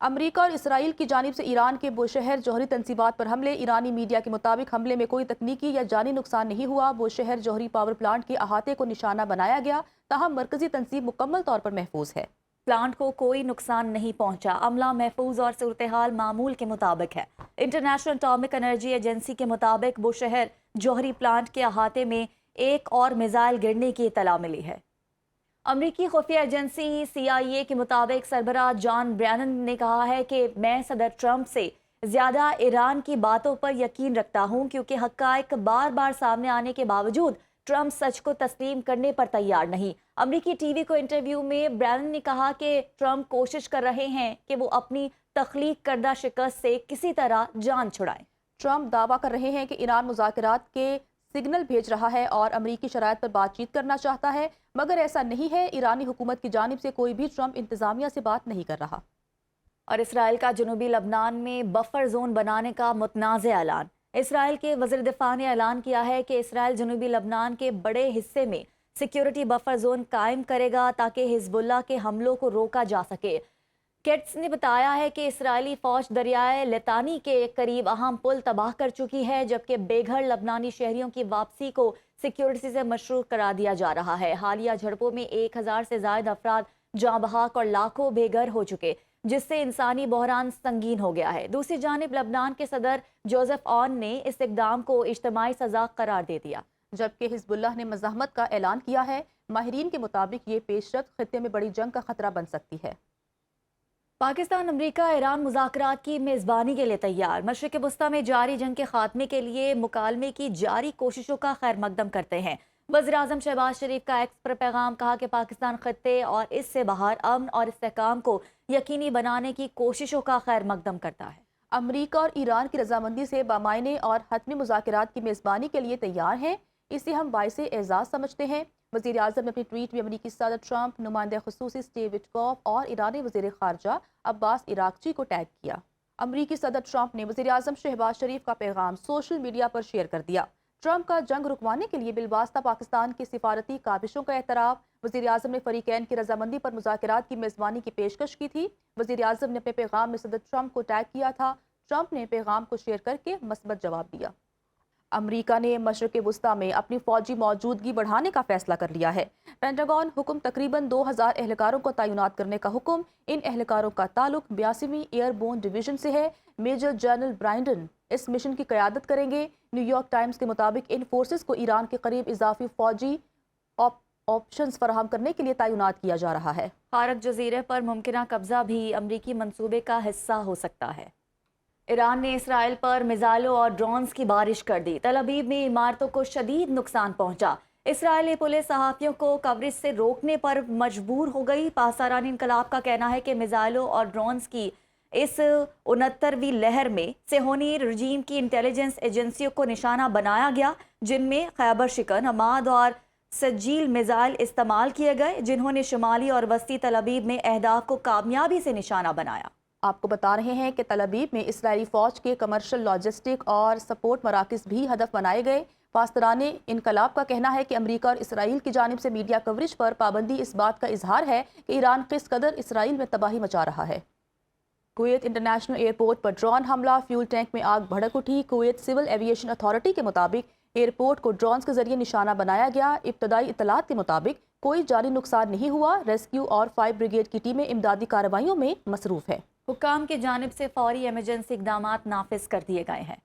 امریکہ اور اسرائیل کی جانب سے ایران کے بوشہر جوہری تنصیبات پر حملے۔ ایرانی میڈیا کے مطابق حملے میں کوئی تکنیکی یا جانی نقصان نہیں ہوا۔ بوشہر جوہری پاور پلانٹ کے احاطے کو نشانہ بنایا گیا، تاہم مرکزی تنصیب مکمل طور پر محفوظ ہے۔ پلانٹ کو کوئی نقصان نہیں پہنچا، عملہ محفوظ اور صورتحال معمول کے مطابق ہے۔ انٹرنیشنل اٹامک انرجی ایجنسی کے مطابق بوشہر جوہری پلانٹ کے احاطے میں ایک اور میزائل گرنے کی اطلاع ملی ہے۔ امریکی خفیہ ایجنسی CIA کے مطابق سربراہ جان برینن نے کہا ہے کہ میں صدر ٹرمپ سے زیادہ ایران کی باتوں پر یقین رکھتا ہوں، کیونکہ حقائق بار بار سامنے آنے کے باوجود ٹرمپ سچ کو تسلیم کرنے پر تیار نہیں۔ امریکی ٹی وی کو انٹرویو میں برینن نے کہا کہ ٹرمپ کوشش کر رہے ہیں کہ وہ اپنی تخلیق کردہ شکست سے کسی طرح جان چھڑائیں۔ ٹرمپ دعویٰ کر رہے ہیں کہ ایران مذاکرات کے سگنل بھیج رہا ہے اور امریکی شرائط پر بات چیت کرنا چاہتا ہے، مگر ایسا نہیں ہے۔ ایرانی حکومت کی جانب سے کوئی بھی ٹرمپ انتظامیہ سے بات نہیں کر رہا۔ اور اسرائیل کا جنوبی لبنان میں بفر زون بنانے کا متنازع اعلان۔ اسرائیل کے وزیر دفاع نے اعلان کیا ہے کہ اسرائیل جنوبی لبنان کے بڑے حصے میں سیکیورٹی بفر زون قائم کرے گا تاکہ حزب اللہ کے حملوں کو روکا جا سکے۔ کیٹس نے بتایا ہے کہ اسرائیلی فوج دریائے لتانی کے قریب اہم پل تباہ کر چکی ہے، جبکہ بے گھر لبنانی شہریوں کی واپسی کو سیکیورٹی سے مشروع قرار دیا جا رہا ہے۔ حالیہ جھڑپوں میں 1000 سے زائد افراد جاں بحق اور لاکھوں بے گھر ہو چکے، جس سے انسانی بحران سنگین ہو گیا ہے۔ دوسری جانب لبنان کے صدر جوزف آن نے اس اقدام کو اجتماعی سزا قرار دے دیا، جبکہ حزب اللہ نے مزاحمت کا اعلان کیا ہے۔ ماہرین کے مطابق یہ پیش رفت خطے میں بڑی جنگ کا خطرہ بن سکتی ہے۔ پاکستان امریکہ ایران مذاکرات کی میزبانی کے لیے تیار۔ مشرق وسطیٰ میں جاری جنگ کے خاتمے کے لیے مکالمے کی جاری کوششوں کا خیر مقدم کرتے ہیں۔ وزیراعظم شہباز شریف کا ایکس پر پیغام، کہا کہ پاکستان خطے اور اس سے باہر امن اور استحکام کو یقینی بنانے کی کوششوں کا خیر مقدم کرتا ہے۔ امریکہ اور ایران کی رضامندی سے بامعنی اور حتمی مذاکرات کی میزبانی کے لیے تیار ہیں، اسے ہم باعث اعزاز سمجھتے ہیں۔ وزیر اعظم نے اپنی ٹویٹ میں امریکی صدر ٹرمپ، نمائندہ خصوصی اسٹیو وٹکوف اور ایرانی وزیر خارجہ عباس عراقچی کو ٹیگ کیا۔ امریکی صدر ٹرمپ نے وزیر اعظم شہباز شریف کا پیغام سوشل میڈیا پر شیئر کر دیا۔ ٹرمپ کا جنگ رکوانے کے لیے بالواسطہ پاکستان کی سفارتی کاوشوں کا اعتراف۔ وزیر اعظم نے فریقین کی رضامندی پر مذاکرات کی میزبانی کی پیشکش کی تھی۔ وزیر اعظم نے اپنے پیغام میں صدر ٹرمپ کو ٹیگ کیا تھا۔ ٹرمپ نے پیغام کو شیئر کر کے مثبت جواب دیا۔ امریکہ نے مشرق وسطیٰ میں اپنی فوجی موجودگی بڑھانے کا فیصلہ کر لیا ہے۔ پینٹاگون حکم تقریباً 2000 اہلکاروں کو تعینات کرنے کا حکم۔ ان اہلکاروں کا تعلق 82ویں ایئر بون ڈویژن سے ہے۔ میجر جنرل برائنڈن اس مشن کی قیادت کریں گے۔ نیو یارک ٹائمز کے مطابق ان فورسز کو ایران کے قریب اضافی فوجی آپشنز فراہم کرنے کے لیے تعینات کیا جا رہا ہے۔ خارق جزیرے پر ممکنہ قبضہ بھی امریکی منصوبے کا حصہ ہو سکتا ہے۔ ایران نے اسرائیل پر میزائلوں اور ڈرونز کی بارش کر دی۔ تل ابیب میں عمارتوں کو شدید نقصان پہنچا۔ اسرائیلی پولیس صحافیوں کو کوریج سے روکنے پر مجبور ہو گئی۔ پاسداران انقلاب کا کہنا ہے کہ میزائلوں اور ڈرونز کی اس 69ویں لہر میں صہیونی رجیم کی انٹیلیجنس ایجنسیوں کو نشانہ بنایا گیا، جن میں خیبر شکن، حماد اور سجیل میزائل استعمال کیے گئے، جنہوں نے شمالی اور وسطی تل ابیب میں اہداف کو کامیابی سے نشانہ بنایا۔ آپ کو بتا رہے ہیں کہ تل ابیب میں اسرائیلی فوج کے کمرشل، لاجسٹک اور سپورٹ مراکز بھی ہدف بنائے گئے۔ پاسداران انقلاب کا کہنا ہے کہ امریکہ اور اسرائیل کی جانب سے میڈیا کوریج پر پابندی اس بات کا اظہار ہے کہ ایران کس قدر اسرائیل میں تباہی مچا رہا ہے۔ کویت انٹرنیشنل ایئرپورٹ پر ڈرون حملہ، فیول ٹینک میں آگ بھڑک اٹھی۔ کویت سول ایویشن اتھارٹی کے مطابق ایئرپورٹ کو ڈرونز کے ذریعے نشانہ بنایا گیا۔ ابتدائی اطلاعات کے مطابق کوئی جانی نقصان نہیں ہوا۔ ریسکیو اور فائر بریگیڈ کی ٹیمیں امدادی کارروائیوں میں مصروف ہے۔ حکام کی جانب سے فوری ایمرجنسی اقدامات نافذ کر دیے گئے ہیں۔